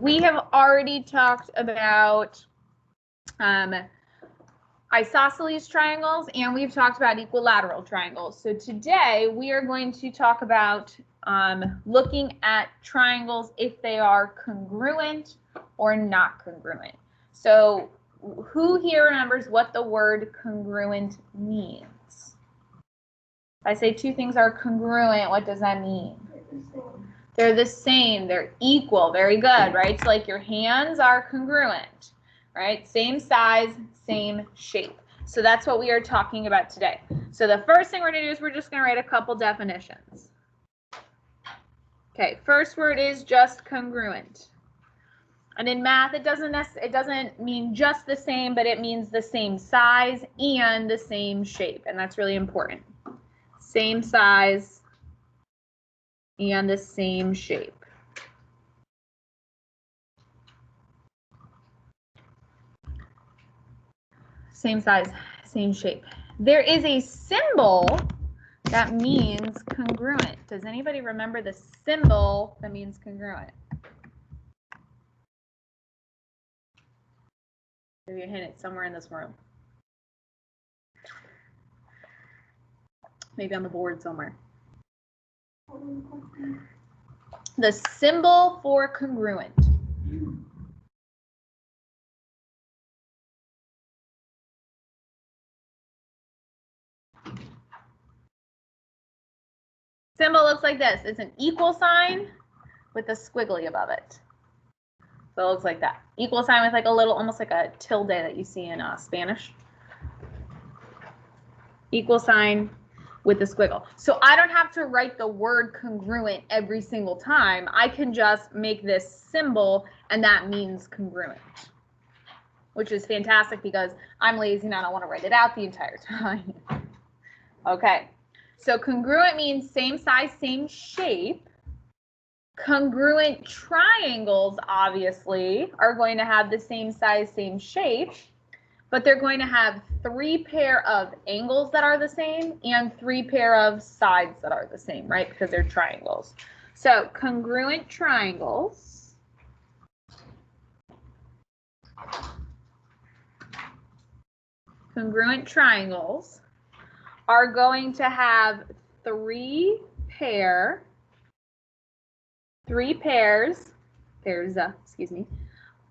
We have already talked about isosceles triangles, and we've talked about equilateral triangles. So today we are going to talk about looking at triangles if they are congruent or not congruent. So who here remembers what the word congruent means? If I say two things are congruent, what does that mean? They're the same, they're equal, very good, right? So like your hands are congruent, right? Same size, same shape. So that's what we are talking about today. So the first thing we're gonna do is we're just gonna write a couple definitions. Okay, first word is just congruent. And in math, it doesn't mean just the same, but it means the same size and the same shape. And that's really important. Same size and the same shape. Same size, same shape. There is a symbol that means congruent. Does anybody remember the symbol that means congruent? Maybe you hit it somewhere in this room. Maybe on the board somewhere. The symbol for congruent. Symbol looks like this. It's an equal sign with a squiggly above it. So it looks like that. Equal sign with like a little, almost like a tilde that you see in Spanish. Equal sign with a squiggle. So I don't have to write the word congruent every single time. I can just make this symbol and that means congruent, which is fantastic because I'm lazy and I don't want to write it out the entire time. Okay, so congruent means same size, same shape. Congruent triangles, obviously, are going to have the same size, same shape, but they're going to have 3 pair of angles that are the same and 3 pair of sides that are the same, right? Because they're triangles. So congruent triangles are going to have 3 pairs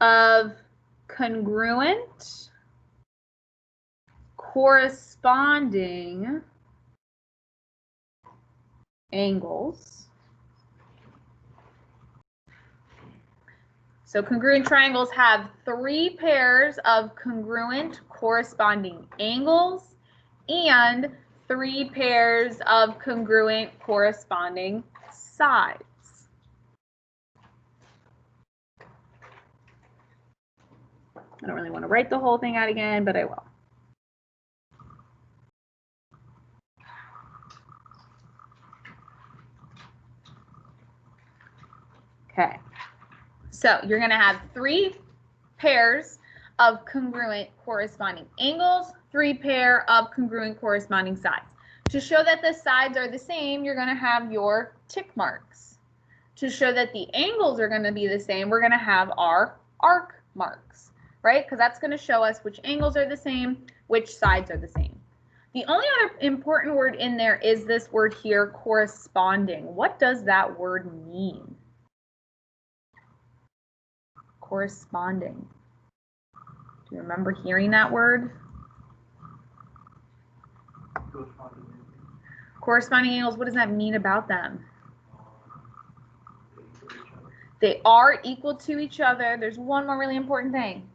of congruent corresponding angles. So congruent triangles have 3 pairs of congruent corresponding angles and 3 pairs of congruent corresponding sides. I don't really want to write the whole thing out again, but I will. Okay, so you're going to have 3 pairs of congruent corresponding angles, 3 pair of congruent corresponding sides. To show that the sides are the same, you're going to have your tick marks. To show that the angles are going to be the same, we're going to have our arc marks, right? Because that's going to show us which angles are the same, which sides are the same. The only other important word in there is this word here, corresponding. What does that word mean? Corresponding. Do you remember hearing that word? Corresponding angles, what does that mean about them? They are equal to each other. There's one more really important thing.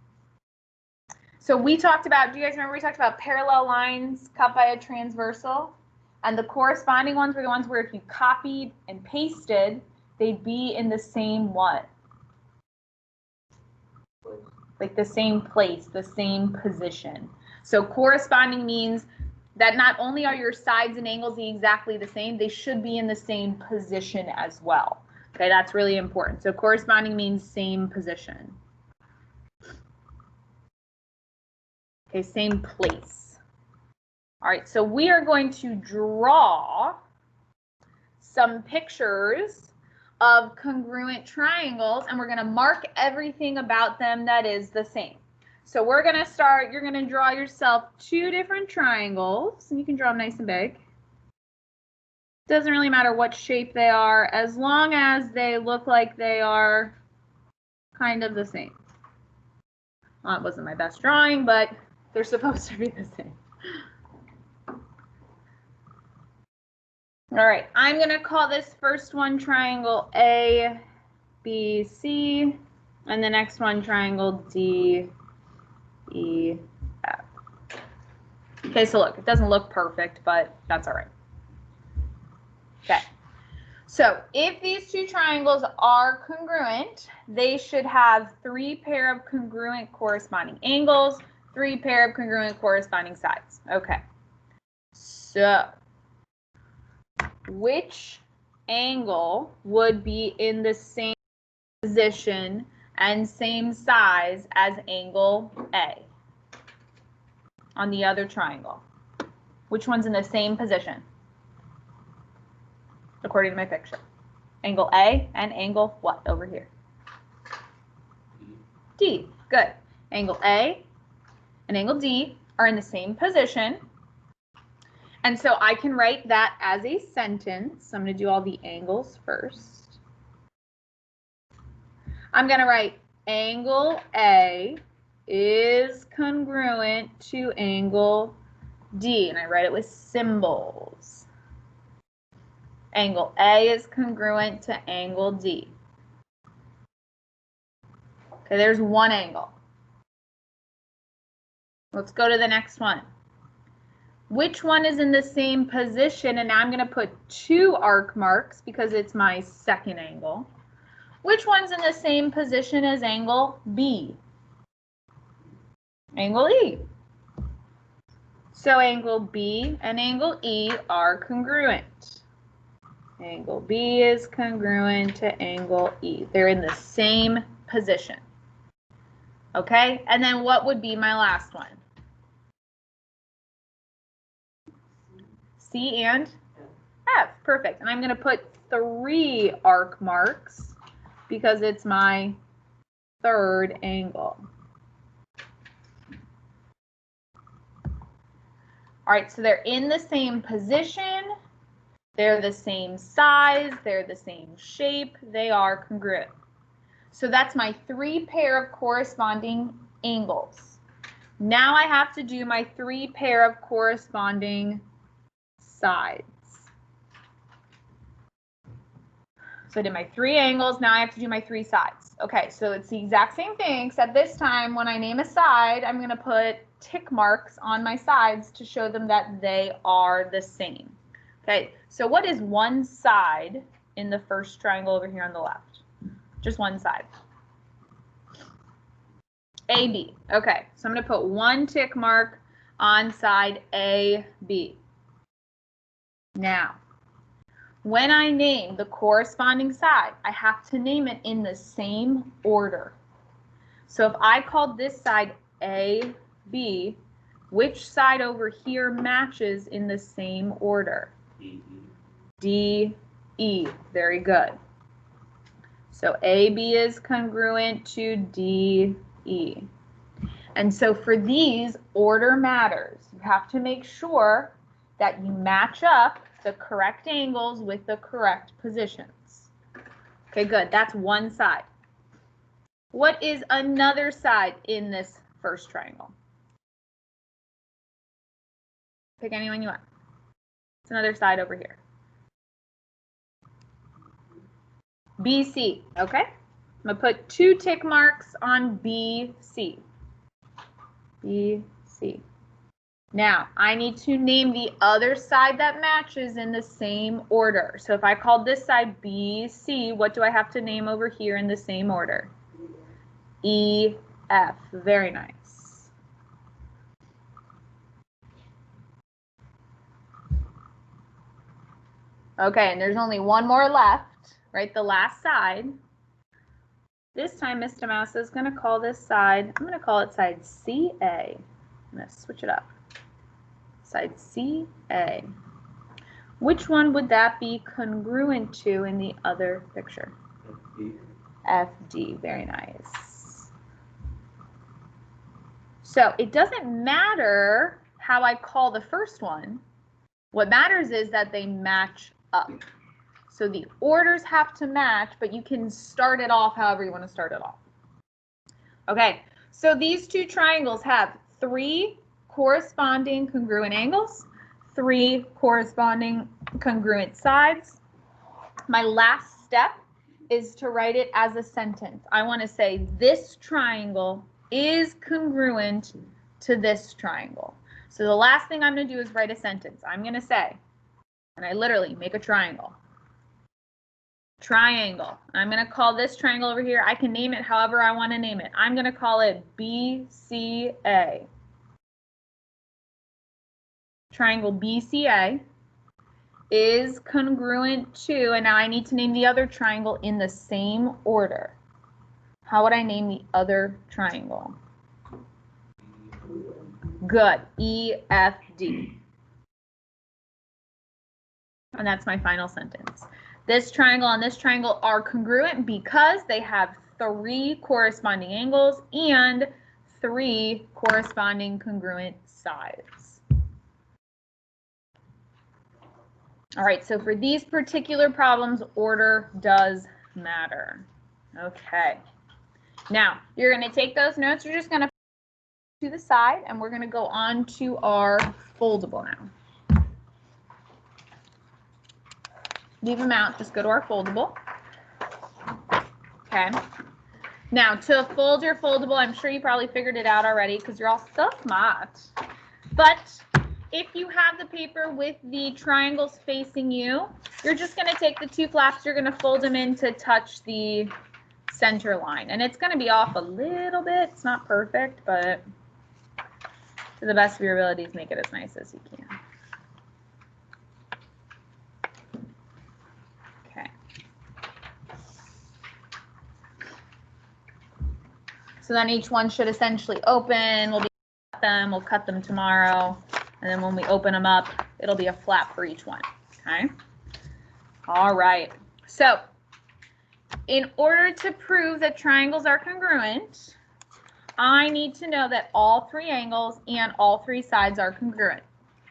So we talked about, do you guys remember we talked about parallel lines cut by a transversal? And the corresponding ones were the ones where if you copied and pasted, they'd be in the same what? Like the same place, the same position. So corresponding means that not only are your sides and angles exactly the same, they should be in the same position as well. Okay, that's really important. So corresponding means same position. Okay, same place. All right, so we are going to draw some pictures of congruent triangles, and we're going to mark everything about them that is the same. So we're going to start, you're going to draw yourself 2 different triangles, and you can draw them nice and big. Doesn't really matter what shape they are, as long as they look like they are kind of the same. Well, it wasn't my best drawing, but they're supposed to be the same. All right, I'm going to call this first one triangle A, B, C, and the next one triangle D, E, F. Okay, so look, it doesn't look perfect, but that's all right. Okay, so if these 2 triangles are congruent, they should have 3 pair of congruent corresponding angles, 3 pair of congruent corresponding sides. Okay, so which angle would be in the same position and same size as angle A on the other triangle? Which one's in the same position according to my picture? Angle A and angle what over here? D. Good. Angle A and angle D are in the same position. And so I can write that as a sentence. I'm going to do all the angles first. I'm going to write angle A is congruent to angle D, and I write it with symbols. Angle A is congruent to angle D. Okay, there's one angle. Let's go to the next one. Which one is in the same position? And now I'm going to put 2 arc marks because it's my second angle. Which one's in the same position as angle B? Angle E. So angle B and angle E are congruent. Angle B is congruent to angle E. They're in the same position. Okay, and then what would be my last one? C and F. Perfect. And I'm going to put 3 arc marks because it's my third angle. All right, so they're in the same position. They're the same size. They're the same shape. They are congruent. So that's my 3 pair of corresponding angles. Now I have to do my 3 pair of corresponding sides. So I did my 3 angles, now I have to do my 3 sides. Okay, so it's the exact same thing, except this time when I name a side, I'm going to put tick marks on my sides to show them that they are the same. Okay, so what is one side in the first triangle over here on the left? Just one side. AB. Okay, so I'm going to put 1 tick mark on side AB. Now, when I name the corresponding side, I have to name it in the same order. So if I called this side AB, which side over here matches in the same order? D, E. Very good. So AB is congruent to D, E. And so for these, order matters. You have to make sure that you match up the correct angles with the correct positions. Okay, good. That's one side. What is another side in this first triangle? Pick anyone you want. It's another side over here. BC. Okay. I'm going to put 2 tick marks on BC. BC. Now, I need to name the other side that matches in the same order. So if I called this side BC, what do I have to name over here in the same order? EF. Very nice. Okay, and there's only one more left, right? The last side. This time, Miss Tomasa is going to call this side, I'm going to call it side CA. I'm going to switch it up. Side CA. Which one would that be congruent to in the other picture? FD. FD, very nice. So it doesn't matter how I call the first one. What matters is that they match up. So the orders have to match, but you can start it off however you want to start it off. Okay, so these two triangles have 3 corresponding congruent angles, 3 corresponding congruent sides. My last step is to write it as a sentence. I want to say this triangle is congruent to this triangle. So the last thing I'm going to do is write a sentence. I'm going to say, and I literally make a triangle. Triangle. I'm going to call this triangle over here. I can name it however I want to name it. I'm going to call it BCA. Triangle BCA is congruent to, and now I need to name the other triangle in the same order. How would I name the other triangle? Good. EFD. And that's my final sentence. This triangle and this triangle are congruent because they have 3 corresponding angles and 3 corresponding congruent sides. All right, so for these particular problems, order does matter. Okay. Now, you're going to take those notes, you're just going to put to the side, and we're going to go on to our foldable now. Leave them out, just go to our foldable. Okay. Now, to fold your foldable, I'm sure you probably figured it out already because you're all so smart. But if you have the paper with the triangles facing you, you're just going to take the 2 flaps, you're going to fold them in to touch the center line. And it's going to be off a little bit. It's not perfect, but to the best of your abilities, make it as nice as you can. Okay. So then each one should essentially open. We'll cut them tomorrow. And then when we open them up, it'll be a flap for each one, okay? All right, so in order to prove that triangles are congruent, I need to know that all 3 angles and all 3 sides are congruent.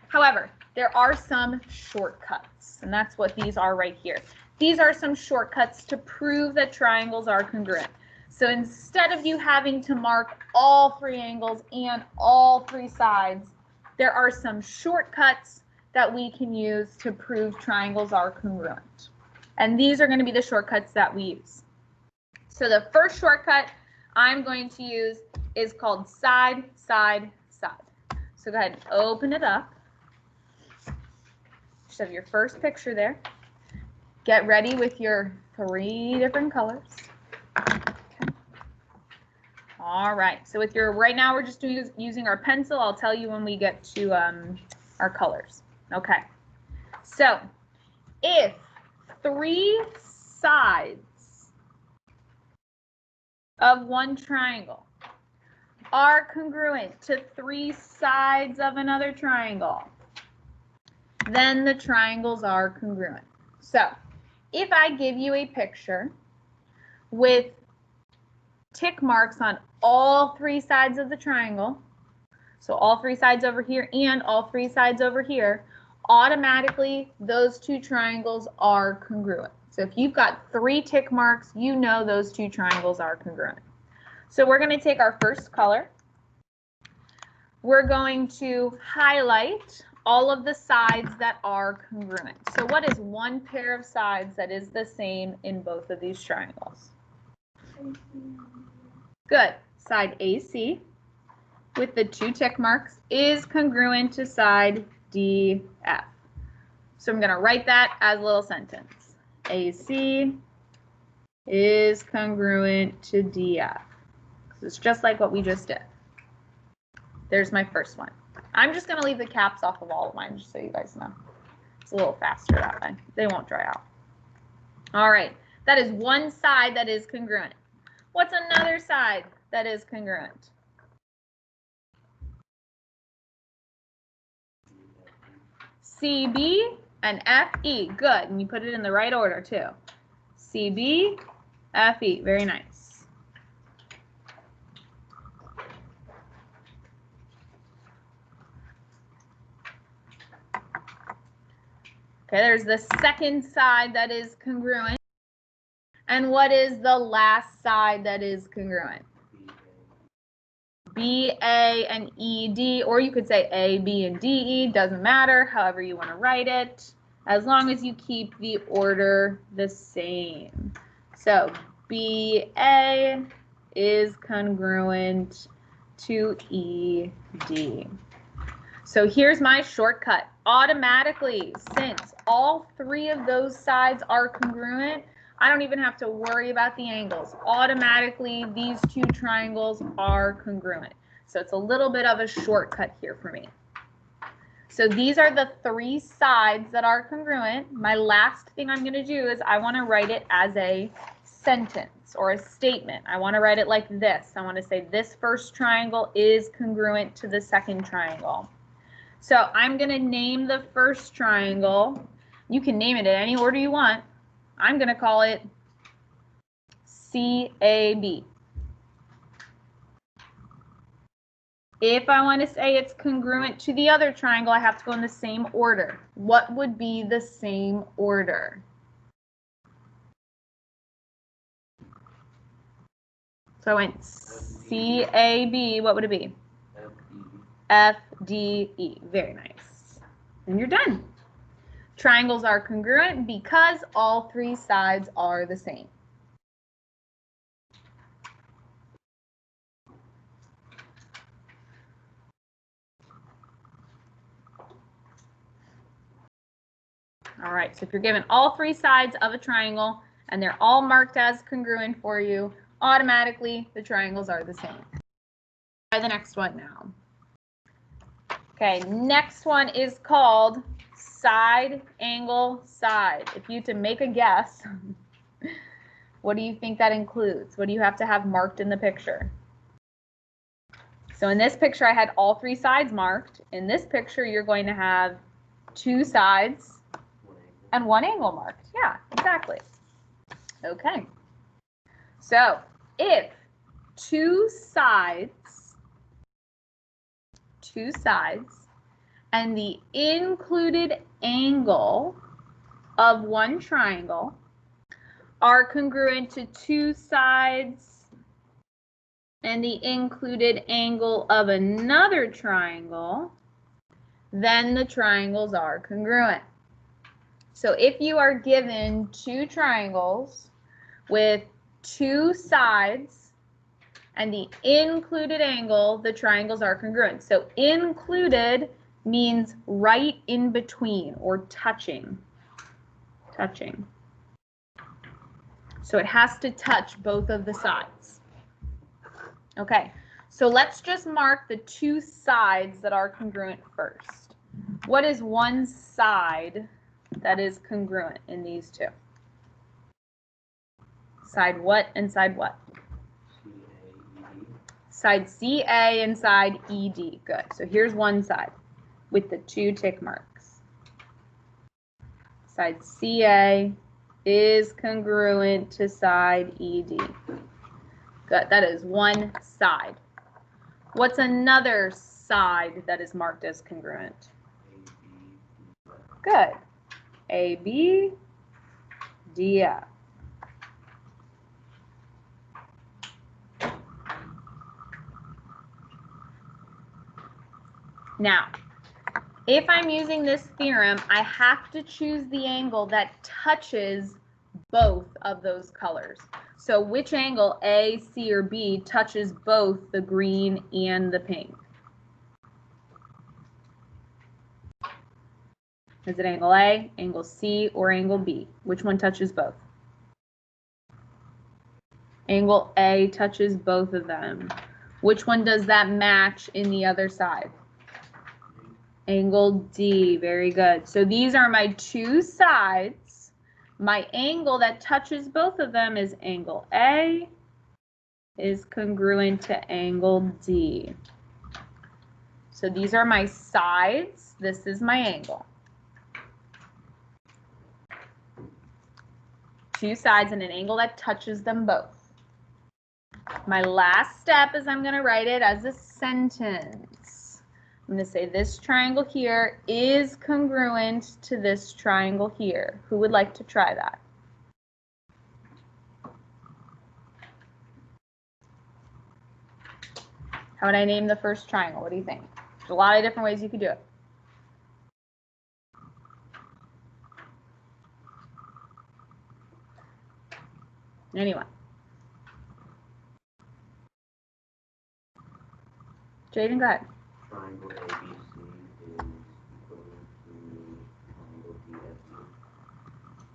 However, there are some shortcuts, and that's what these are right here. These are some shortcuts to prove that triangles are congruent. So instead of you having to mark all 3 angles and all 3 sides, there are some shortcuts that we can use to prove triangles are congruent. And these are going to be the shortcuts that we use. So the first shortcut I'm going to use is called side, side, side. So go ahead and open it up. Just have your first picture there. Get ready with your 3 different colors. All right, so with your, right now we're just using our pencil. I'll tell you when we get to our colors. Okay, so if 3 sides of one triangle are congruent to 3 sides of another triangle, then the triangles are congruent. So if I give you a picture with tick marks on all 3 sides of the triangle, so all 3 sides over here and all 3 sides over here, automatically those 2 triangles are congruent. So if you've got 3 tick marks, you know those 2 triangles are congruent. So we're going to take our first color. We're going to highlight all of the sides that are congruent. So what is one pair of sides that is the same in both of these triangles? Good. Side AC with the 2 tick marks is congruent to side DF. So I'm going to write that as a little sentence. AC is congruent to DF. So it's just like what we just did. There's my first one. I'm just going to leave the caps off of all of mine just so you guys know. It's a little faster that way. They won't dry out. All right. That is one side that is congruent. What's another side that is congruent? CB and FE. Good. And you put it in the right order too. CB, FE. Very nice. Okay, there's the second side that is congruent. And what is the last side that is congruent? BA and ED, or you could say A, B, and DE, doesn't matter, however you want to write it, as long as you keep the order the same. So BA is congruent to ED. So here's my shortcut. Automatically, since all three of those sides are congruent, I don't even have to worry about the angles. Automatically, these two triangles are congruent. So it's a little bit of a shortcut here for me. So these are the three sides that are congruent. My last thing I'm going to do is I want to write it as a sentence or a statement. I want to write it like this. I want to say this first triangle is congruent to the second triangle. So I'm going to name the first triangle. You can name it in any order you want. I'm going to call it CAB. If I want to say it's congruent to the other triangle, I have to go in the same order. What would be the same order? So I went CAB, what would it be? FDE. Very nice. And you're done. Triangles are congruent because all three sides are the same. All right, so if you're given all three sides of a triangle and they're all marked as congruent for you, automatically the triangles are the same. Try the next one now. Okay, next one is called side, angle, side. If you had to make a guess, what do you think that includes? What do you have to have marked in the picture? So in this picture, I had all three sides marked. In this picture, you're going to have two sides and one angle marked. Yeah, exactly. Okay. So if two sides and the included angle of one triangle are congruent to two sides and the included angle of another triangle, then the triangles are congruent. So if you are given two triangles with two sides and the included angle, the triangles are congruent. So included means right in between or touching. So it has to touch both of the sides. Okay, so let's just mark the two sides that are congruent first. What is one side that is congruent in these two? Side what and side what? Side CA and side ED. Good. So here's one side with the two tick marks. Side CA is congruent to side ED. Good. That is one side. What's another side that is marked as congruent? Good. AB, DF. Now, if I'm using this theorem, I have to choose the angle that touches both of those colors. So which angle, A, C, or B, touches both the green and the pink? Is it angle A, angle C, or angle B? Which one touches both? Angle A touches both of them. Which one does that match in the other side? Angle D. Very good. So these are my two sides. My angle that touches both of them is angle A is congruent to angle D. So these are my sides. This is my angle. two sides and an angle that touches them both. My last step is I'm going to write it as a sentence. I'm going to say this triangle here is congruent to this triangle here. Who would like to try that? How would I name the first triangle? What do you think? There's a lot of different ways you could do it. Anyone? Jaden, go ahead. Triangle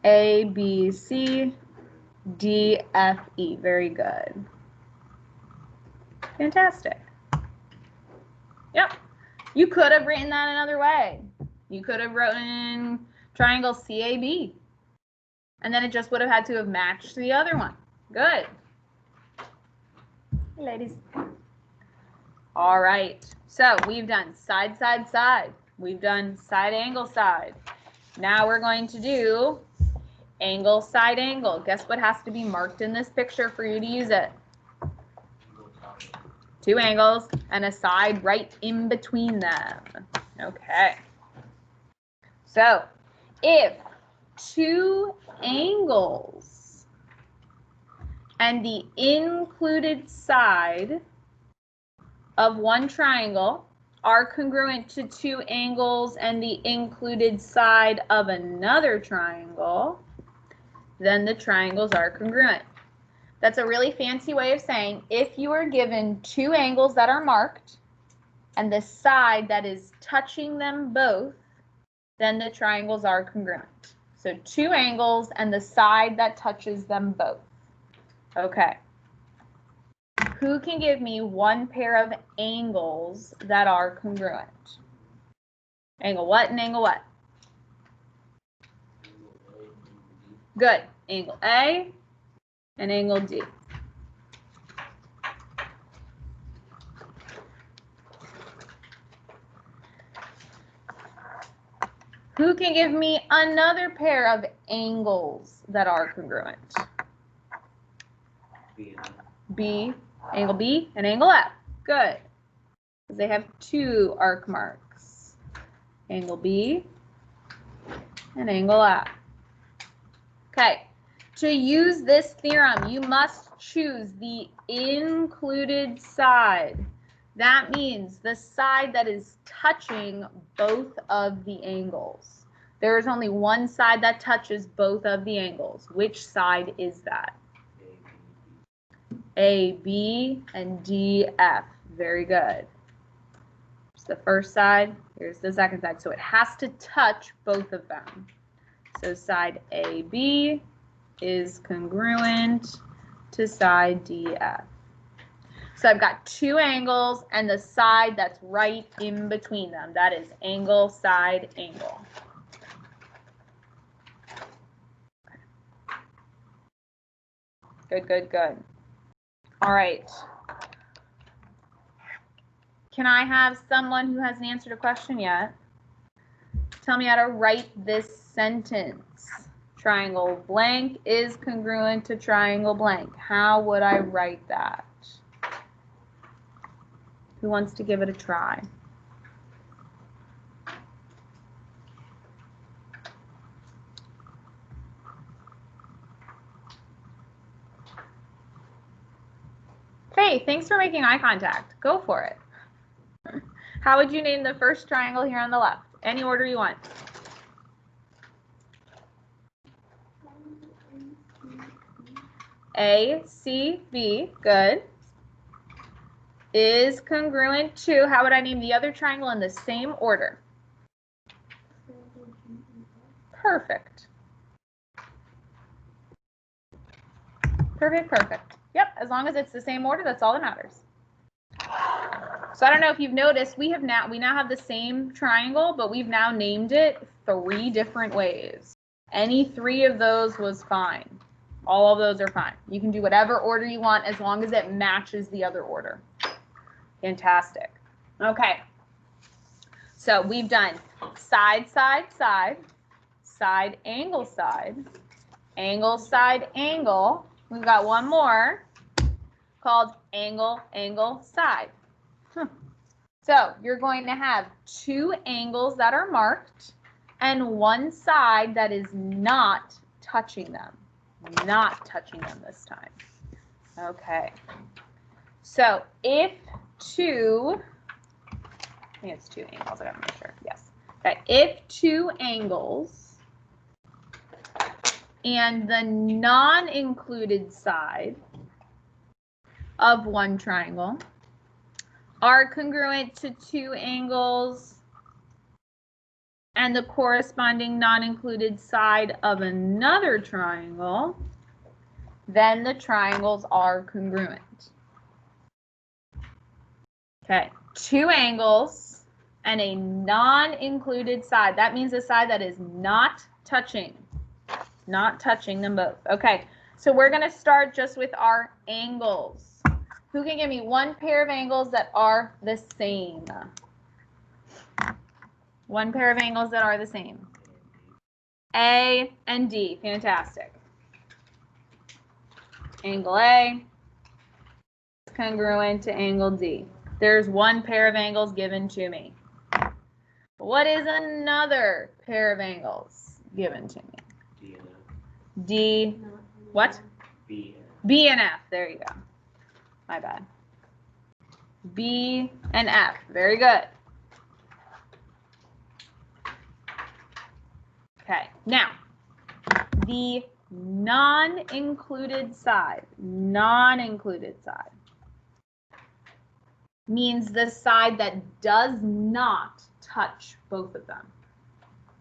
ABC D F E. Very good. Fantastic. Yep. You could have written that another way. You could have written triangle CAB. And then it just would have had to have matched the other one. Good. Hey, ladies. All right. So we've done side, side, side. We've done side, angle, side. Now we're going to do angle, side, angle. Guess what has to be marked in this picture for you to use it? Two angles and a side right in between them. Okay. So if two angles and the included side of one triangle are congruent to two angles and the included side of another triangle, then the triangles are congruent. That's a really fancy way of saying if you are given two angles that are marked and the side that is touching them both, then the triangles are congruent. So two angles and the side that touches them both. Okay. Who can give me one pair of angles that are congruent? Angle what and angle what? Good. Angle A and angle D. Who can give me another pair of angles that are congruent? B, angle B and angle F. Good. Because they have two arc marks. Angle B and angle F. Okay. To use this theorem, you must choose the included side. That means the side that is touching both of the angles. There is only one side that touches both of the angles. Which side is that? A, B, and D, F. Very good. Here's the first side. Here's the second side. So it has to touch both of them. So side AB is congruent to side DF. So I've got two angles and the side that's right in between them. That is angle, side, angle. Good, good, good. All right. Can I have someone who hasn't answered a question yet? Tell me how to write this sentence. Triangle blank is congruent to triangle blank. How would I write that? Who wants to give it a try? Hey, thanks for making eye contact. Go for it. How would you name the first triangle here on the left? Any order you want. A, C, B, good. Is congruent to, how would I name the other triangle in the same order? Perfect. Perfect, perfect. Yep, as long as it's the same order, that's all that matters. So I don't know if you've noticed, we now have the same triangle, but we've now named it 3 different ways. Any 3 of those was fine. All of those are fine. You can do whatever order you want as long as it matches the other order. Fantastic. Okay. So we've done side, side, side, side, angle, side, angle, side, angle. We've got one more called angle, angle, side. So you're going to have two angles that are marked and one side that is not touching them. Not touching them this time. Okay. So if two, I think it's two angles, I gotta make sure, yes. Okay, if two angles and the non-included side of one triangle are congruent to two angles and the corresponding non-included side of another triangle, then the triangles are congruent. Okay, two angles and a non-included side. That means a side that is not touching them both. Okay, so we're going to start just with our angles. Who can give me one pair of angles that are the same? One pair of angles that are the same. A and D. Fantastic. Angle A is congruent to angle D. There's one pair of angles given to me. What is another pair of angles given to me? D. What? B and F. There you go. My bad. B and F. Very good. Okay, now the non-included side means the side that does not touch both of them.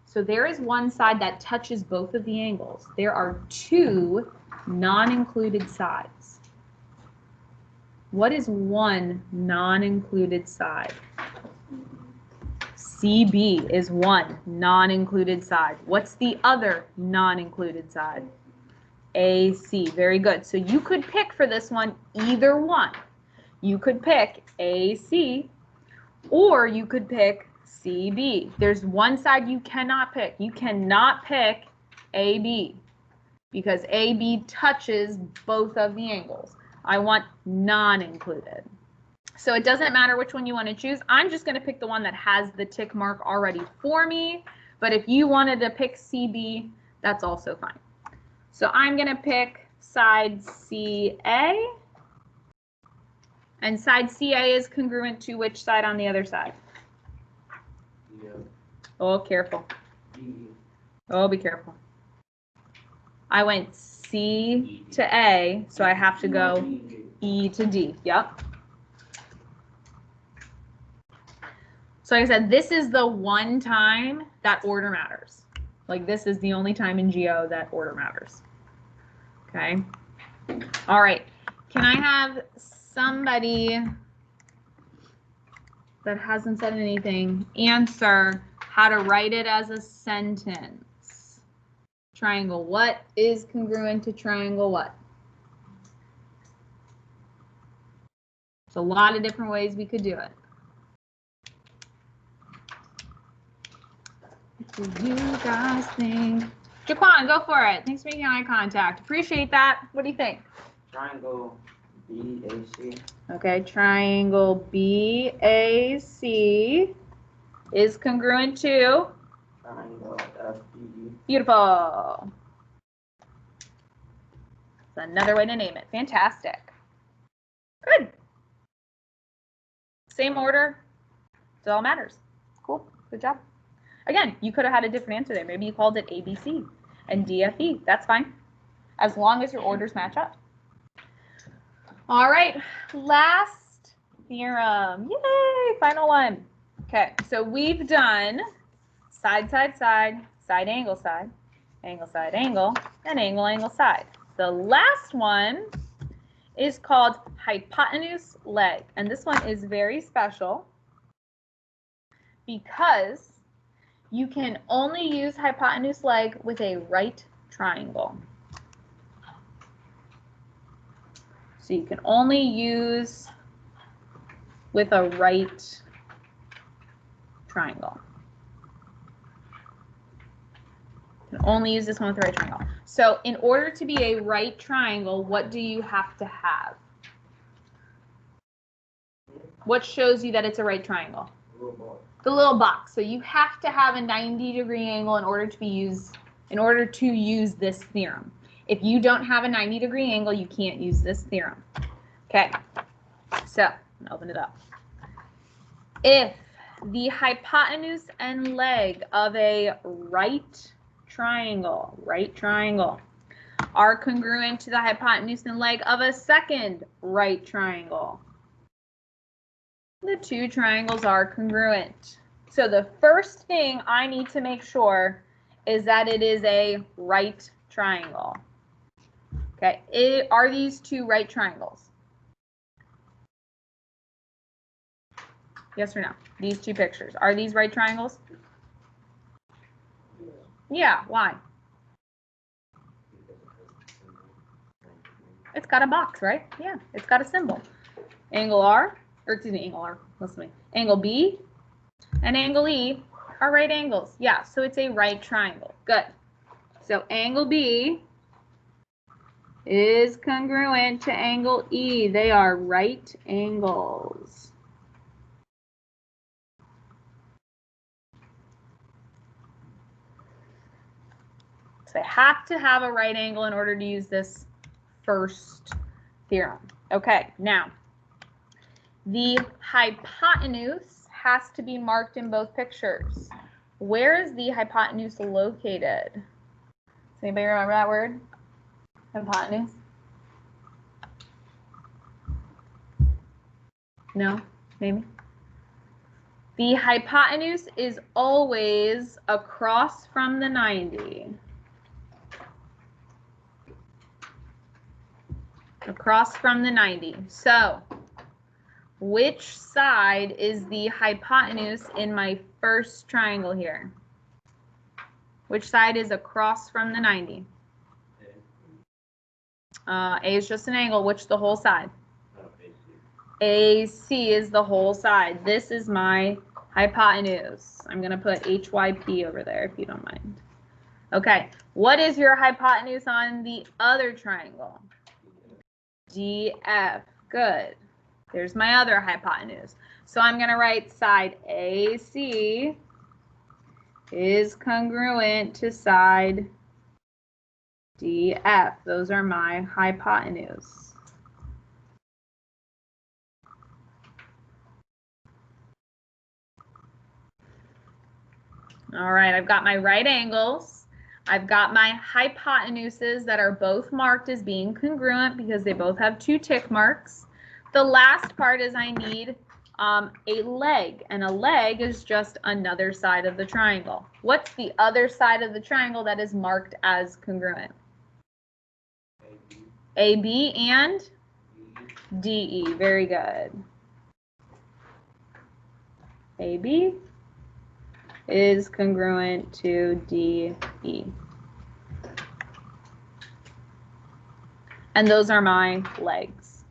So there is one side that touches both of the angles. There are two non-included sides. What is one non-included side? CB is one non-included side. What's the other non-included side? AC. Very good. So you could pick for this one either one. You could pick AC or you could pick CB. There's one side you cannot pick. You cannot pick AB because AB touches both of the angles. I want non-included. So it doesn't matter which one you want to choose. I'm just going to pick the one that has the tick mark already for me. But if you wanted to pick CB, that's also fine. So I'm going to pick side CA. And side CA is congruent to which side on the other side? Yeah. Oh, careful. Oh, be careful. I went C to A, so I have to go E to D. Yep. So like I said, this is the one time that order matters. Like this is the only time in Geo that order matters. Okay. All right. Can I have somebody that hasn't said anything answer how to write it as a sentence? Triangle what is congruent to triangle what? There's a lot of different ways we could do it. What do you guys think? Jaquan, go for it. Thanks for making eye contact. Appreciate that. What do you think? Triangle BAC. Okay, triangle BAC is congruent to? Triangle FBE. Beautiful. That's another way to name it. Fantastic. Good. Same order. It all matters. Cool. Good job. Again, you could have had a different answer there. Maybe you called it ABC and DFE. That's fine, as long as your orders match up. All right, last theorem. Yay, final one. Okay, so we've done side, side, side, side, angle, side, angle, side, angle, and angle, angle, side. The last one is called hypotenuse leg, and this one is very special because you can only use hypotenuse leg with a right triangle. So you can only use with a right triangle. You can Only use this one with the right triangle. So in order to be a right triangle, what do you have to have? What shows you that it's a right triangle? The little box. So you have to have a 90-degree angle in order to use this theorem. If you don't have a 90-degree angle, you can't use this theorem. Okay. So, I'm gonna open it up. If the hypotenuse and leg of a right triangle are congruent to the hypotenuse and leg of a second right triangle, the two triangles are congruent. So the first thing I need to make sure is that it is a right triangle. Okay, are these two right triangles? Yes or no? These two pictures, are these right triangles? Yeah, why? It's got a box, right? Yeah, it's got a symbol. Angle R, or excuse me, angle R, listen to me. Angle B and angle E are right angles. Yeah, so it's a right triangle. Good. So angle B is congruent to angle E. They are right angles. So I have to have a right angle in order to use this first theorem. Okay, now the hypotenuse has to be marked in both pictures. Where is the hypotenuse located? Does anybody remember that word? Hypotenuse? No? Maybe? The hypotenuse is always across from the 90. Across from the 90. So, which side is the hypotenuse in my first triangle here? Which side is across from the 90? A is just an angle. Which the whole side? AC is the whole side. This is my hypotenuse. I'm going to put HYP over there if you don't mind. Okay, what is your hypotenuse on the other triangle? DF. Good. There's my other hypotenuse. So I'm going to write side AC is congruent to side DF. Those are my hypotenuse. All right, I've got my right angles. I've got my hypotenuses that are both marked as being congruent because they both have two tick marks. The last part is I need a leg, and a leg is just another side of the triangle. What's the other side of the triangle that is marked as congruent? AB and DE. Very good. AB is congruent to DE. And those are my legs.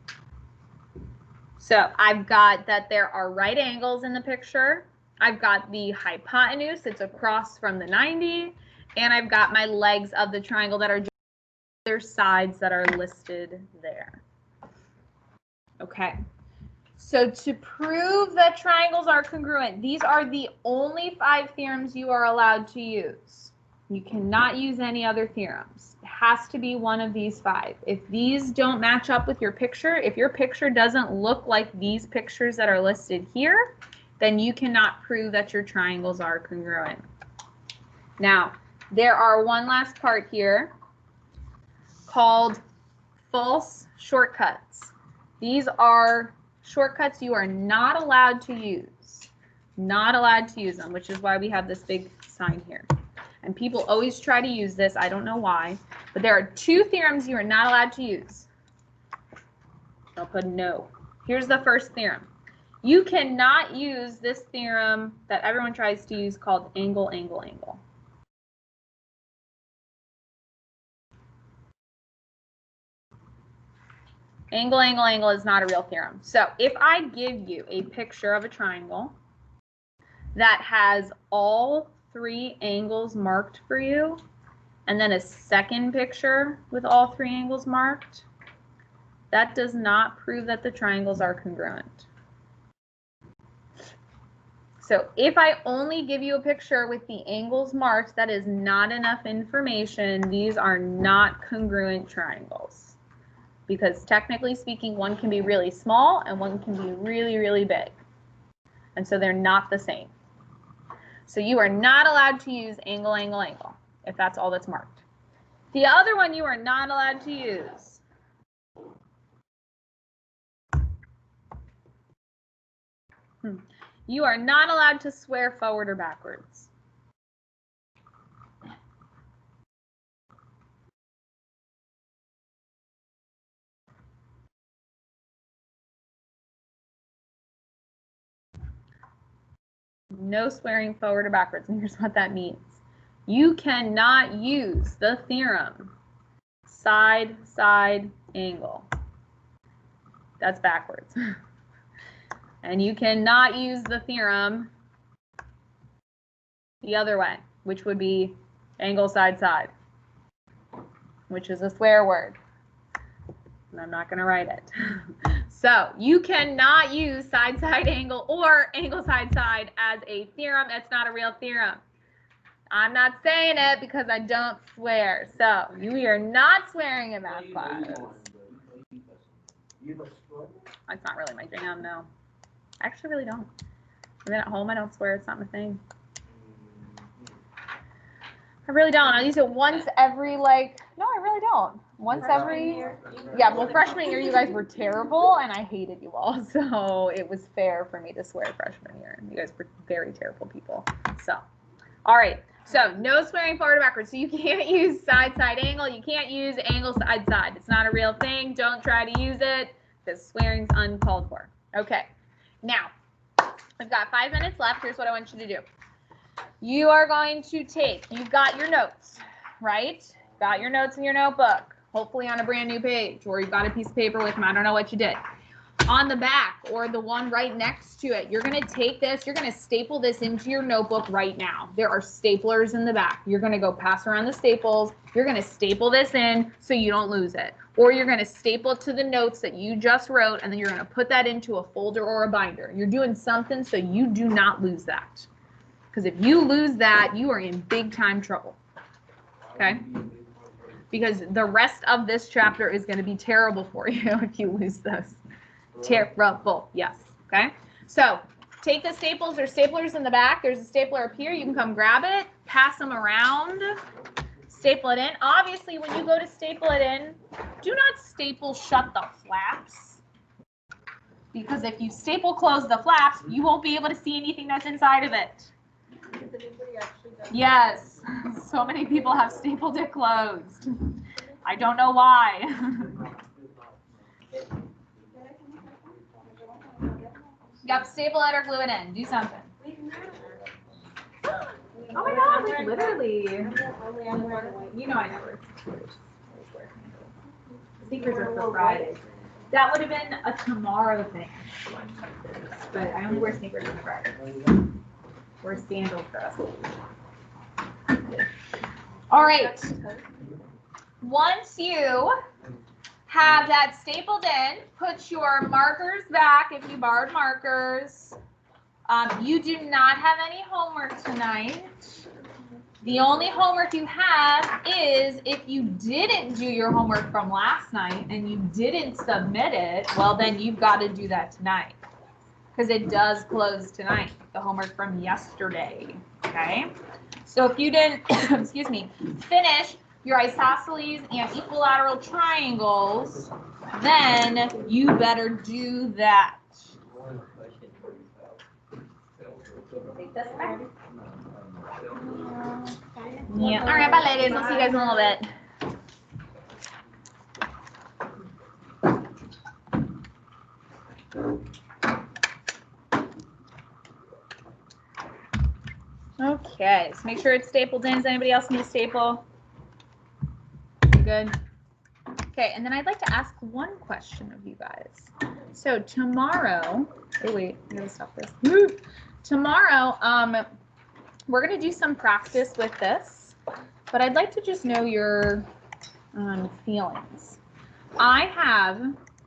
So I've got that there are right angles in the picture. I've got the hypotenuse, it's across from the 90, and I've got my legs of the triangle that are just other sides that are listed there. Okay. So to prove that triangles are congruent, these are the only 5 theorems you are allowed to use. You cannot use any other theorems. It has to be one of these 5. If these don't match up with your picture, if your picture doesn't look like these pictures that are listed here, then you cannot prove that your triangles are congruent. Now, there are one last part here called false shortcuts. These are shortcuts you are not allowed to use. Not allowed to use them, which is why we have this big sign here. And people always try to use this. I don't know why. But there are 2 theorems you are not allowed to use. I'll put no. Here's the first theorem. You cannot use this theorem that everyone tries to use called angle, angle, angle. Angle, angle, angle is not a real theorem. So if I give you a picture of a triangle that has all 3 angles marked for you, and then a second picture with all 3 angles marked, that does not prove that the triangles are congruent. So if I only give you a picture with the angles marked, that is not enough information. These are not congruent triangles. Because technically speaking, one can be really small and one can be really, really big. And so they're not the same. So you are not allowed to use angle, angle, angle, if that's all that's marked. The other one you are not allowed to use. You are not allowed to swear forward or backwards. No swearing forward or backwards, and here's what that means. You cannot use the theorem side, side, angle. That's backwards. And you cannot use the theorem the other way, which would be angle, side, side, which is a swear word. And I'm not going to write it. So you cannot use side, side, angle or angle, side, side as a theorem. It's not a real theorem. I'm not saying it because I don't swear. So we are not swearing in that class. That's not really my jam, no. I actually really don't. And then at home, I don't swear. It's not my thing. I really don't. I use it once every, like, no, I really don't. Once every, yeah, well, freshman year, you guys were terrible, and I hated you all. So it was fair for me to swear freshman year. You guys were very terrible people. So, all right. So no swearing forward or backwards. So you can't use side, side, angle. You can't use angle, side, side. It's not a real thing. Don't try to use it because swearing's uncalled for. Okay. Now, I've got 5 minutes left. Here's what I want you to do. You are going to take, you've got your notes, right? Got your notes in your notebook, hopefully on a brand new page, or you've got a piece of paper with them. I don't know what you did. On the back or the one right next to it, you're going to take this, you're going to staple this into your notebook right now. There are staplers in the back. You're going to go pass around the staples. You're going to staple this in so you don't lose it. Or you're going to staple it to the notes that you just wrote, and then you're going to put that into a folder or a binder. You're doing something so you do not lose that. Because if you lose that, you are in big time trouble. Okay? Because the rest of this chapter is going to be terrible for you if you lose this. Terrible. Yes. Okay? So take the staples. There's staplers in the back. There's a stapler up here. You can come grab it, pass them around, staple it in. Obviously, when you go to staple it in, do not staple shut the flaps. Because if you staple close the flaps, you won't be able to see anything that's inside of it. Yes, so many people have stapled it closed. I don't know why. Yep, staple it or glue it in. Do something. Oh my God, like literally. You know I never. Sneakers are for Friday. That would have been a tomorrow thing. But I only wear sneakers on Friday. Or sandals for us. All right. Once you have that stapled in, put your markers back if you borrowed markers. You do not have any homework tonight. The only homework you have is if you didn't do your homework from last night and you didn't submit it, well, then you've got to do that tonight. Because it does close tonight, the homework from yesterday, okay? So if you didn't, excuse me, finish your isosceles and equilateral triangles, then you better do that. Yeah, all right, bye ladies, I'll see you guys in a little bit. Okay, so make sure it's stapled in. Does anybody else need a staple? Good. Okay, and then I'd like to ask one question of you guys. So tomorrow, oh wait, I gotta stop this. Tomorrow, we're gonna do some practice with this. but I'd like to just know your feelings. I have